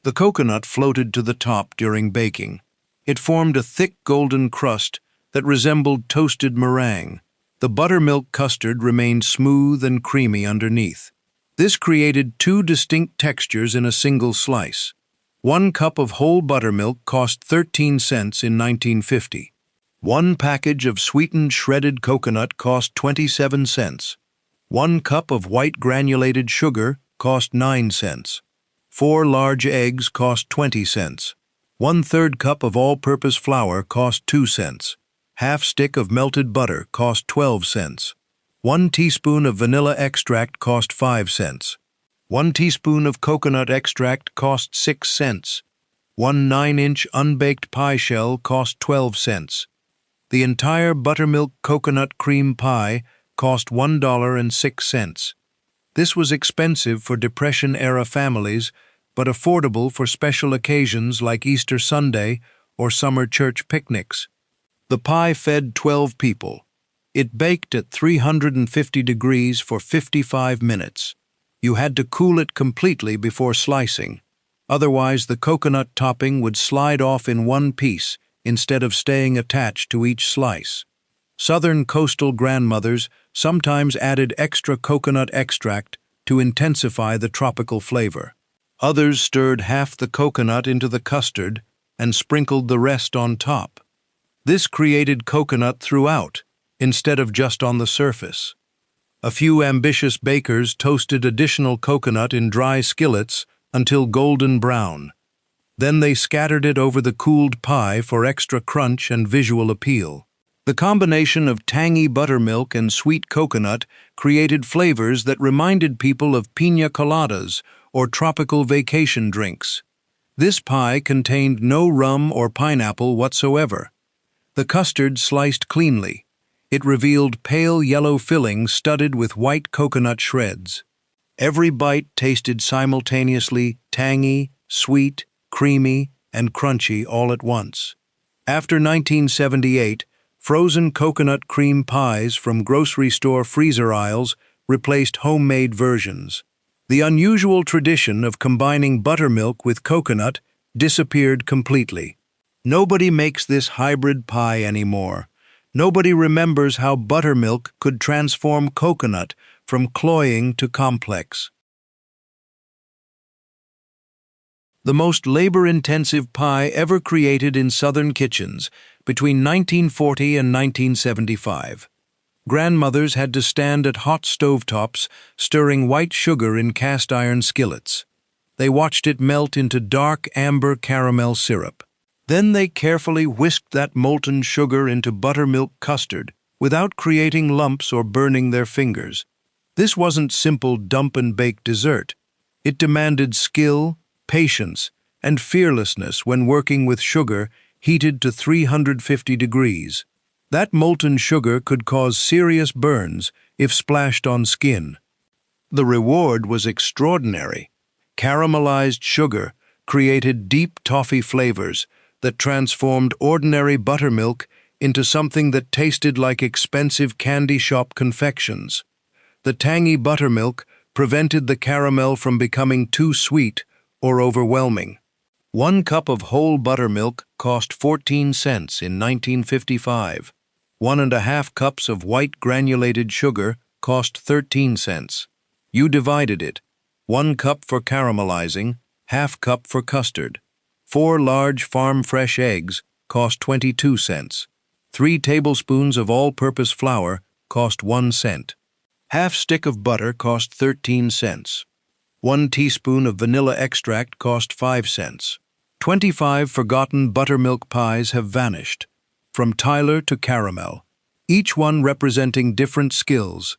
The coconut floated to the top during baking. It formed a thick golden crust that resembled toasted meringue. The buttermilk custard remained smooth and creamy underneath. This created two distinct textures in a single slice. 1 cup of whole buttermilk cost 13 cents in 1950. 1 package of sweetened shredded coconut cost 27 cents. 1 cup of white granulated sugar cost 9 cents. 4 large eggs cost 20 cents. 1/3 cup of all-purpose flour cost 2 cents. Half stick of melted butter cost 12 cents. 1 teaspoon of vanilla extract cost 5 cents. 1 teaspoon of coconut extract cost 6 cents. 1 9-inch unbaked pie shell cost 12 cents. The entire buttermilk coconut cream pie cost $1.06. This was expensive for Depression-era families, but affordable for special occasions like Easter Sunday or summer church picnics. The pie fed 12 people. It baked at 350 degrees for 55 minutes. You had to cool it completely before slicing. Otherwise, the coconut topping would slide off in one piece instead of staying attached to each slice. Southern coastal grandmothers sometimes added extra coconut extract to intensify the tropical flavor. Others stirred half the coconut into the custard and sprinkled the rest on top. This created coconut throughout, instead of just on the surface. A few ambitious bakers toasted additional coconut in dry skillets until golden brown. Then they scattered it over the cooled pie for extra crunch and visual appeal. The combination of tangy buttermilk and sweet coconut created flavors that reminded people of piña coladas or tropical vacation drinks. This pie contained no rum or pineapple whatsoever. The custard sliced cleanly. It revealed pale yellow filling studded with white coconut shreds. Every bite tasted simultaneously tangy, sweet, creamy, and crunchy all at once. After 1978, frozen coconut cream pies from grocery store freezer aisles replaced homemade versions. The unusual tradition of combining buttermilk with coconut disappeared completely. Nobody makes this hybrid pie anymore. Nobody remembers how buttermilk could transform coconut from cloying to complex. The most labor-intensive pie ever created in Southern kitchens between 1940 and 1975. Grandmothers had to stand at hot stovetops stirring white sugar in cast-iron skillets. They watched it melt into dark amber caramel syrup. Then they carefully whisked that molten sugar into buttermilk custard without creating lumps or burning their fingers. This wasn't simple dump-and-bake dessert. It demanded skill, patience, and fearlessness when working with sugar heated to 350 degrees. That molten sugar could cause serious burns if splashed on skin. The reward was extraordinary. Caramelized sugar created deep toffee flavors that transformed ordinary buttermilk into something that tasted like expensive candy shop confections. The tangy buttermilk prevented the caramel from becoming too sweet or overwhelming. 1 cup of whole buttermilk cost 14 cents in 1955. 1½ cups of white granulated sugar cost 13 cents. You divided it. 1 cup for caramelizing, ½ cup for custard. 4 large farm-fresh eggs cost 22 cents. 3 tablespoons of all-purpose flour cost 1 cent. Half stick of butter cost 13 cents. 1 teaspoon of vanilla extract cost 5 cents. 25 forgotten buttermilk pies have vanished, from Tyler to caramel, each one representing different skills,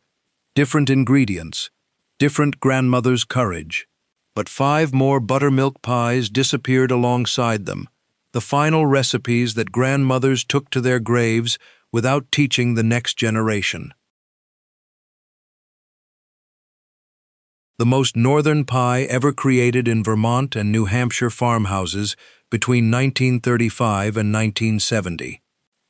different ingredients, different grandmother's courage. But 5 more buttermilk pies disappeared alongside them, the final recipes that grandmothers took to their graves without teaching the next generation. The most northern pie ever created in Vermont and New Hampshire farmhouses between 1935 and 1970.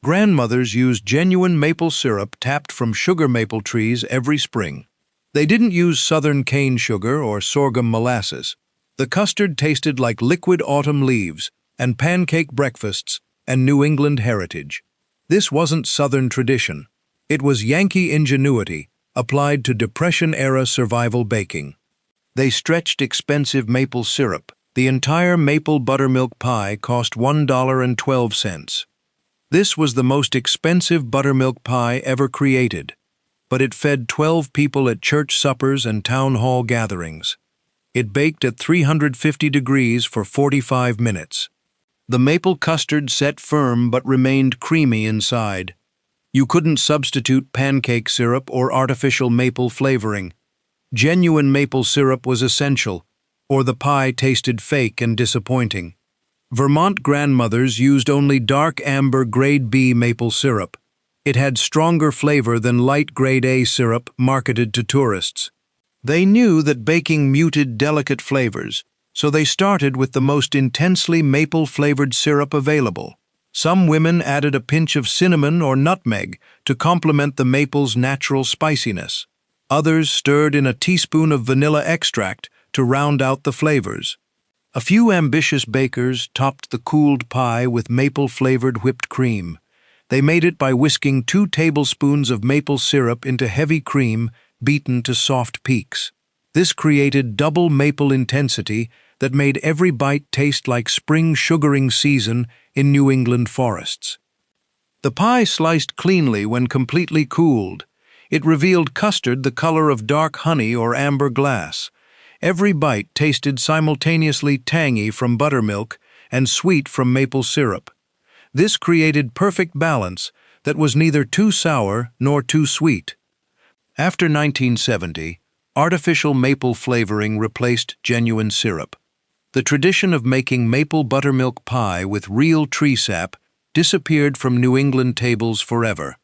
Grandmothers used genuine maple syrup tapped from sugar maple trees every spring. They didn't use southern cane sugar or sorghum molasses. The custard tasted like liquid autumn leaves and pancake breakfasts and New England heritage. This wasn't Southern tradition. It was Yankee ingenuity applied to Depression-era survival baking. They stretched expensive maple syrup. The entire maple buttermilk pie cost $1.12. This was the most expensive buttermilk pie ever created, but it fed 12 people at church suppers and town hall gatherings. It baked at 350 degrees for 45 minutes. The maple custard set firm but remained creamy inside. You couldn't substitute pancake syrup or artificial maple flavoring. Genuine maple syrup was essential, or the pie tasted fake and disappointing. Vermont grandmothers used only dark amber grade B maple syrup. It had stronger flavor than light grade A syrup marketed to tourists. They knew that baking muted delicate flavors, so they started with the most intensely maple-flavored syrup available. Some women added a pinch of cinnamon or nutmeg to complement the maple's natural spiciness. Others stirred in a teaspoon of vanilla extract to round out the flavors. A few ambitious bakers topped the cooled pie with maple-flavored whipped cream. They made it by whisking 2 tablespoons of maple syrup into heavy cream beaten to soft peaks. This created double maple intensity that made every bite taste like spring sugaring season in New England forests. The pie sliced cleanly when completely cooled. It revealed custard the color of dark honey or amber glass. Every bite tasted simultaneously tangy from buttermilk and sweet from maple syrup. This created perfect balance that was neither too sour nor too sweet. After 1970, artificial maple flavoring replaced genuine syrup. The tradition of making maple buttermilk pie with real tree sap disappeared from New England tables forever.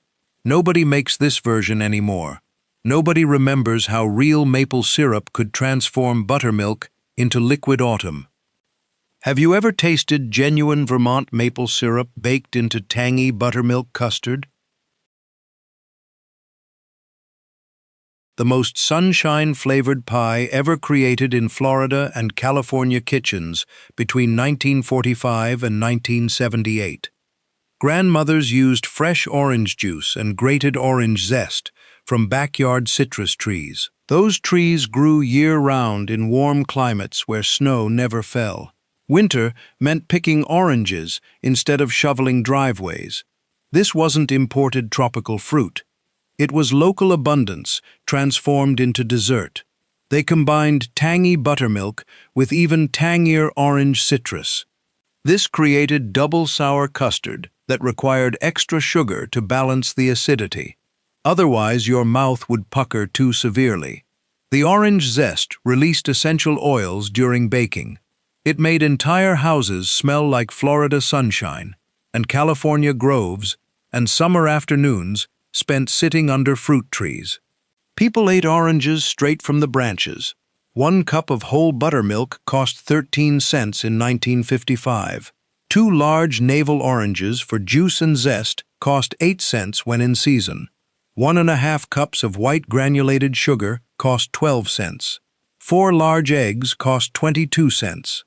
Nobody makes this version anymore. Nobody remembers how real maple syrup could transform buttermilk into liquid autumn. Have you ever tasted genuine Vermont maple syrup baked into tangy buttermilk custard? The most sunshine-flavored pie ever created in Florida and California kitchens between 1945 and 1978. Grandmothers used fresh orange juice and grated orange zest from backyard citrus trees. Those trees grew year-round in warm climates where snow never fell. Winter meant picking oranges instead of shoveling driveways. This wasn't imported tropical fruit. It was local abundance transformed into dessert. They combined tangy buttermilk with even tangier orange citrus. This created double sour custard that required extra sugar to balance the acidity. Otherwise, your mouth would pucker too severely. The orange zest released essential oils during baking. It made entire houses smell like Florida sunshine, and California groves and summer afternoons spent sitting under fruit trees. People ate oranges straight from the branches. 1 cup of whole buttermilk cost 13 cents in 1955. 2 large navel oranges for juice and zest cost 8 cents when in season. 1½ cups of white granulated sugar cost 12 cents. 4 large eggs cost 22 cents.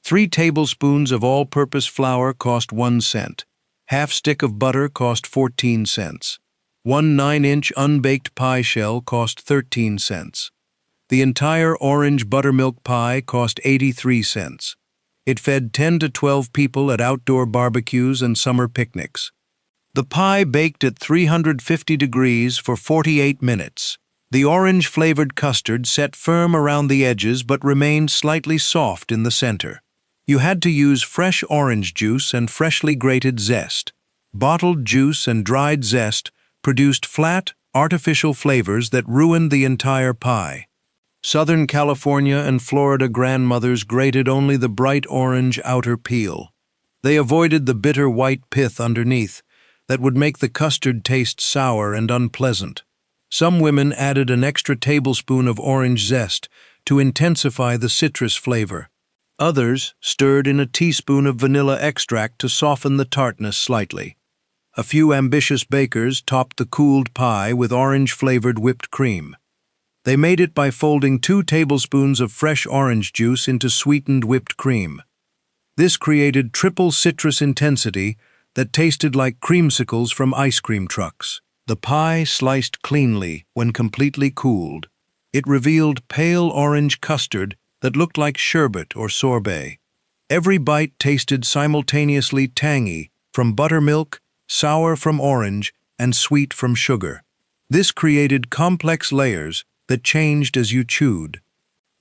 3 tablespoons of all-purpose flour cost 1 cent. Half stick of butter cost 14 cents. One 9-inch unbaked pie shell cost 13 cents. The entire orange buttermilk pie cost 83 cents. It fed 10 to 12 people at outdoor barbecues and summer picnics. The pie baked at 350 degrees for 48 minutes. The orange-flavored custard set firm around the edges but remained slightly soft in the center. You had to use fresh orange juice and freshly grated zest. Bottled juice and dried zest produced flat, artificial flavors that ruined the entire pie. Southern California and Florida grandmothers grated only the bright orange outer peel. They avoided the bitter white pith underneath that would make the custard taste sour and unpleasant. Some women added an extra tablespoon of orange zest to intensify the citrus flavor. Others stirred in a teaspoon of vanilla extract to soften the tartness slightly. A few ambitious bakers topped the cooled pie with orange-flavored whipped cream. They made it by folding 2 tablespoons of fresh orange juice into sweetened whipped cream. This created triple citrus intensity that tasted like creamsicles from ice cream trucks. The pie sliced cleanly when completely cooled. It revealed pale orange custard that looked like sherbet or sorbet. Every bite tasted simultaneously tangy from buttermilk, sour from orange, and sweet from sugar. This created complex layers that changed as you chewed.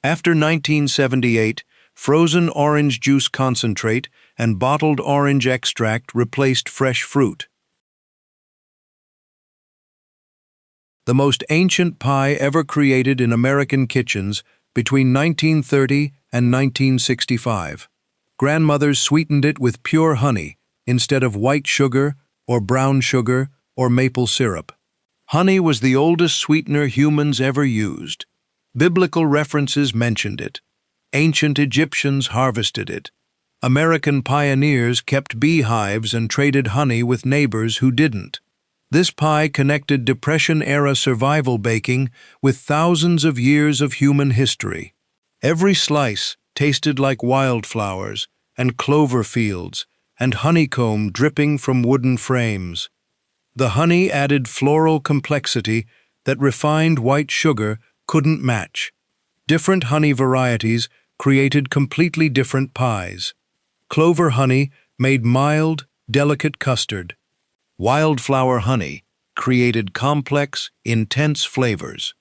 After 1978, frozen orange juice concentrate and bottled orange extract replaced fresh fruit. The most ancient pie ever created in American kitchens between 1930 and 1965. Grandmothers sweetened it with pure honey instead of white sugar or brown sugar or maple syrup. Honey was the oldest sweetener humans ever used. Biblical references mentioned it. Ancient Egyptians harvested it. American pioneers kept beehives and traded honey with neighbors who didn't. This pie connected Depression-era survival baking with thousands of years of human history. Every slice tasted like wildflowers and clover fields and honeycomb dripping from wooden frames. The honey added floral complexity that refined white sugar couldn't match. Different honey varieties created completely different pies. Clover honey made mild, delicate custard. Wildflower honey created complex, intense flavors.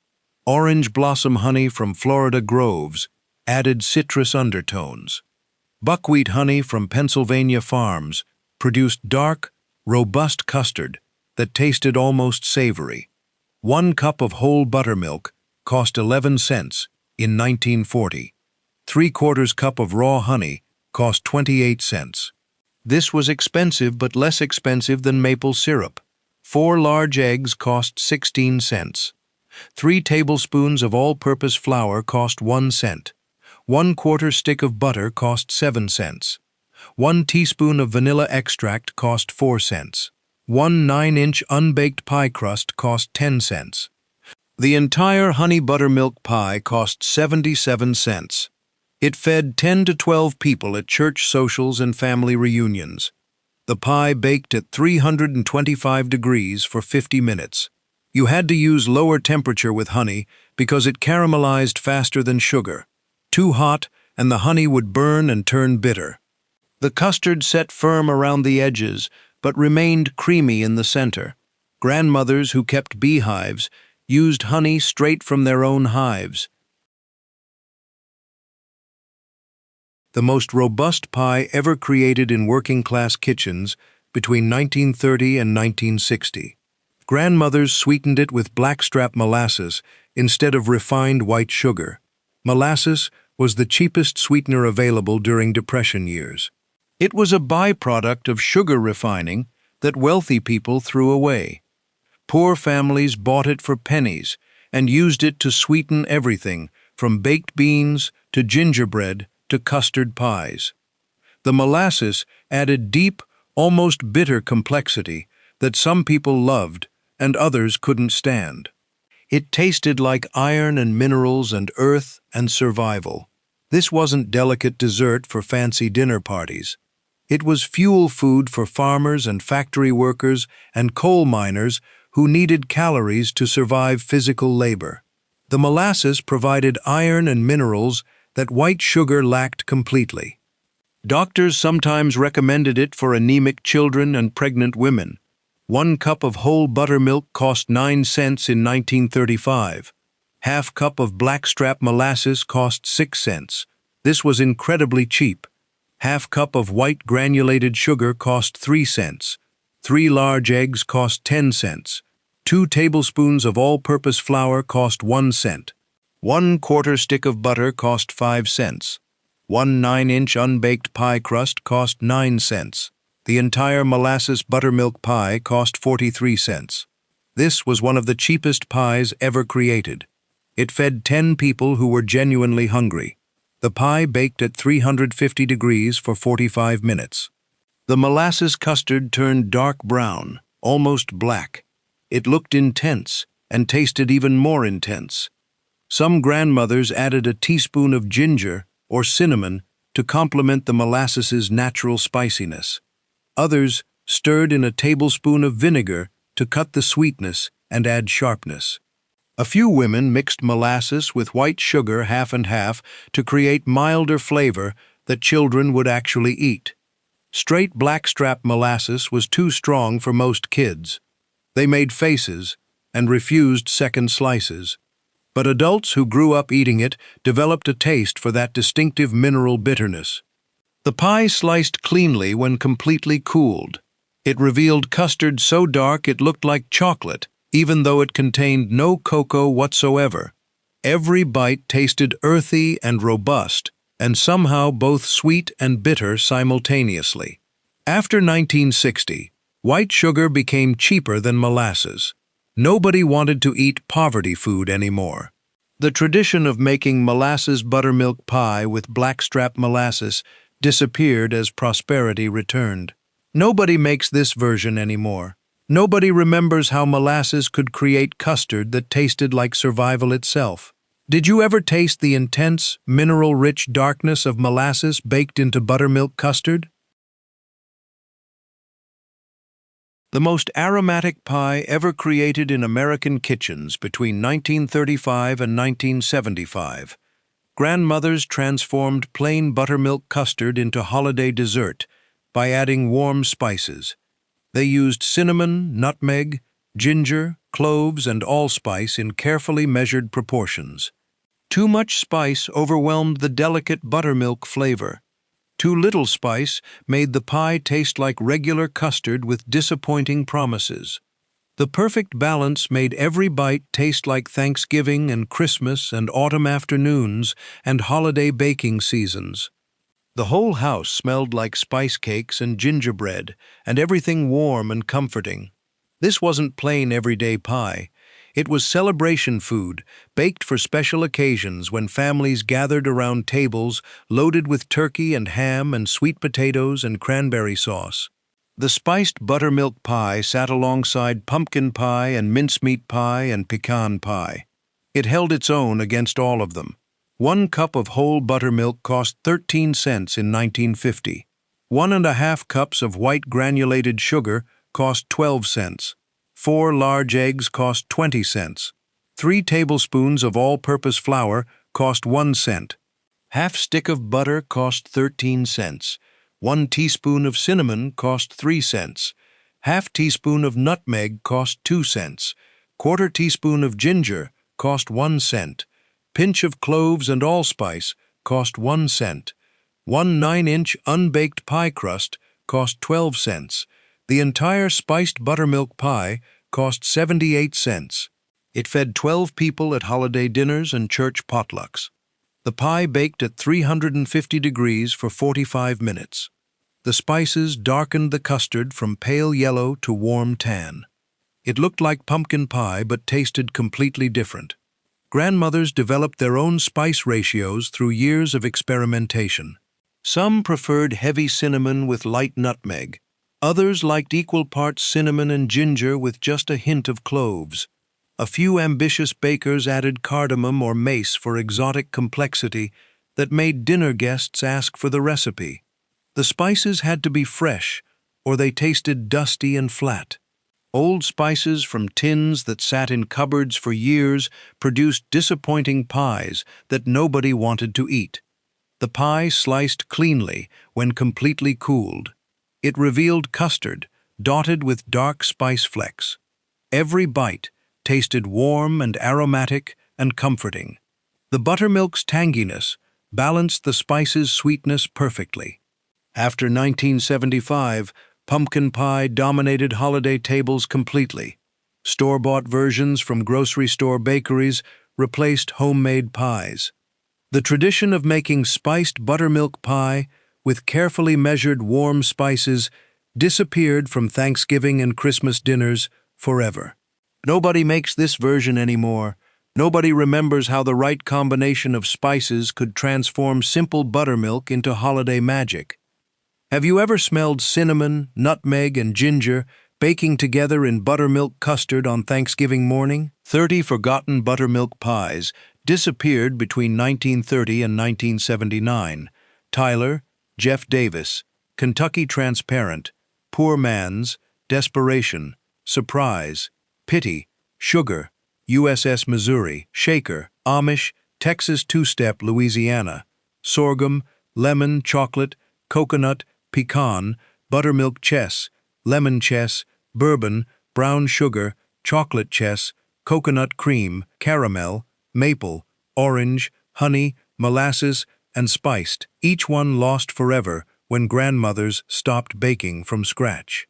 Orange blossom honey from Florida groves added citrus undertones. Buckwheat honey from Pennsylvania farms produced dark, robust custard that tasted almost savory. 1 cup of whole buttermilk cost 11 cents in 1940. 3/4 cup of raw honey cost 28 cents. This was expensive but less expensive than maple syrup. 4 large eggs cost 16 cents. 3 tablespoons of all-purpose flour cost 1 cent. 1/4 stick of butter cost 7 cents. 1 teaspoon of vanilla extract cost 4 cents. 1 9-inch unbaked pie crust cost 10 cents. The entire honey buttermilk pie cost 77 cents. It fed 10 to 12 people at church socials and family reunions. The pie baked at 325 degrees for 50 minutes. You had to use lower temperature with honey because it caramelized faster than sugar. Too hot, and the honey would burn and turn bitter. The custard set firm around the edges, but remained creamy in the center. Grandmothers who kept beehives used honey straight from their own hives. The most robust pie ever created in working-class kitchens between 1930 and 1960. Grandmothers sweetened it with blackstrap molasses instead of refined white sugar. Molasses was the cheapest sweetener available during Depression years. It was a byproduct of sugar refining that wealthy people threw away. Poor families bought it for pennies and used it to sweeten everything from baked beans to gingerbread to custard pies. The molasses added deep, almost bitter complexity that some people loved and others couldn't stand. It tasted like iron and minerals and earth and survival. This wasn't delicate dessert for fancy dinner parties. It was fuel food for farmers and factory workers and coal miners who needed calories to survive physical labor. The molasses provided iron and minerals that white sugar lacked completely. Doctors sometimes recommended it for anemic children and pregnant women. 1 cup of whole buttermilk cost 9 cents in 1935. Half cup of blackstrap molasses cost 6 cents. This was incredibly cheap. Half cup of white granulated sugar cost 3 cents. 3 large eggs cost 10 cents. 2 tablespoons of all-purpose flour cost 1 cent. 1/4 stick of butter cost 5 cents. 1 9-inch unbaked pie crust cost 9 cents. The entire molasses buttermilk pie cost 43 cents. This was one of the cheapest pies ever created. It fed 10 people who were genuinely hungry. The pie baked at 350 degrees for 45 minutes. The molasses custard turned dark brown, almost black. It looked intense and tasted even more intense. Some grandmothers added a teaspoon of ginger or cinnamon to complement the molasses's natural spiciness. Others stirred in a tablespoon of vinegar to cut the sweetness and add sharpness. A few women mixed molasses with white sugar half and half to create milder flavor that children would actually eat. Straight blackstrap molasses was too strong for most kids. They made faces and refused second slices. But adults who grew up eating it developed a taste for that distinctive mineral bitterness. The pie sliced cleanly when completely cooled. It revealed custard so dark it looked like chocolate, even though it contained no cocoa whatsoever. Every bite tasted earthy and robust, and somehow both sweet and bitter simultaneously. After 1960, white sugar became cheaper than molasses. Nobody wanted to eat poverty food anymore. The tradition of making molasses buttermilk pie with blackstrap molasses disappeared as prosperity returned. Nobody makes this version anymore. Nobody remembers how molasses could create custard that tasted like survival itself. Did you ever taste the intense, mineral-rich darkness of molasses baked into buttermilk custard? The most aromatic pie ever created in American kitchens between 1935 and 1975. Grandmothers transformed plain buttermilk custard into holiday dessert by adding warm spices. They used cinnamon, nutmeg, ginger, cloves, and allspice in carefully measured proportions. Too much spice overwhelmed the delicate buttermilk flavor. Too little spice made the pie taste like regular custard with disappointing promises. The perfect balance made every bite taste like Thanksgiving and Christmas and autumn afternoons and holiday baking seasons. The whole house smelled like spice cakes and gingerbread, and everything warm and comforting. This wasn't plain everyday pie. It was celebration food, baked for special occasions when families gathered around tables loaded with turkey and ham and sweet potatoes and cranberry sauce. The spiced buttermilk pie sat alongside pumpkin pie and mincemeat pie and pecan pie. It held its own against all of them. 1 cup of whole buttermilk cost 13 cents in 1950. 1½ cups of white granulated sugar cost 12 cents. 4 large eggs cost 20 cents. 3 tablespoons of all-purpose flour cost 1 cent. Half stick of butter cost 13 cents. 1 teaspoon of cinnamon cost 3 cents. Half teaspoon of nutmeg cost 2 cents. 1/4 teaspoon of ginger cost 1 cent. Pinch of cloves and allspice cost 1 cent. 1 9-inch unbaked pie crust cost 12 cents. The entire spiced buttermilk pie cost 78 cents. It fed 12 people at holiday dinners and church potlucks. The pie baked at 350 degrees for 45 minutes. The spices darkened the custard from pale yellow to warm tan. It looked like pumpkin pie but tasted completely different. Grandmothers developed their own spice ratios through years of experimentation. Some preferred heavy cinnamon with light nutmeg. Others liked equal parts cinnamon and ginger with just a hint of cloves. A few ambitious bakers added cardamom or mace for exotic complexity that made dinner guests ask for the recipe. The spices had to be fresh, or they tasted dusty and flat. Old spices from tins that sat in cupboards for years produced disappointing pies that nobody wanted to eat. The pie sliced cleanly when completely cooled. It revealed custard, dotted with dark spice flecks. Every bite tasted warm and aromatic and comforting. The buttermilk's tanginess balanced the spice's sweetness perfectly. After 1975, pumpkin pie dominated holiday tables completely. Store-bought versions from grocery store bakeries replaced homemade pies. The tradition of making spiced buttermilk pie with carefully measured warm spices disappeared from Thanksgiving and Christmas dinners forever. Nobody makes this version anymore. Nobody remembers how the right combination of spices could transform simple buttermilk into holiday magic. Have you ever smelled cinnamon, nutmeg, and ginger baking together in buttermilk custard on Thanksgiving morning? 30 forgotten buttermilk pies disappeared between 1930 and 1979. Tyler, Jeff Davis, Kentucky Transparent, Poor Man's, Desperation, Surprise, Pity, Sugar, USS Missouri, Shaker, Amish, Texas Two-Step, Louisiana, Sorghum, Lemon, Chocolate, Coconut, Pecan, Buttermilk Chess, Lemon Chess, Bourbon, Brown Sugar, Chocolate Chess, Coconut Cream, Caramel, Maple, Orange, Honey, Molasses, and Spiced, each one lost forever when grandmothers stopped baking from scratch.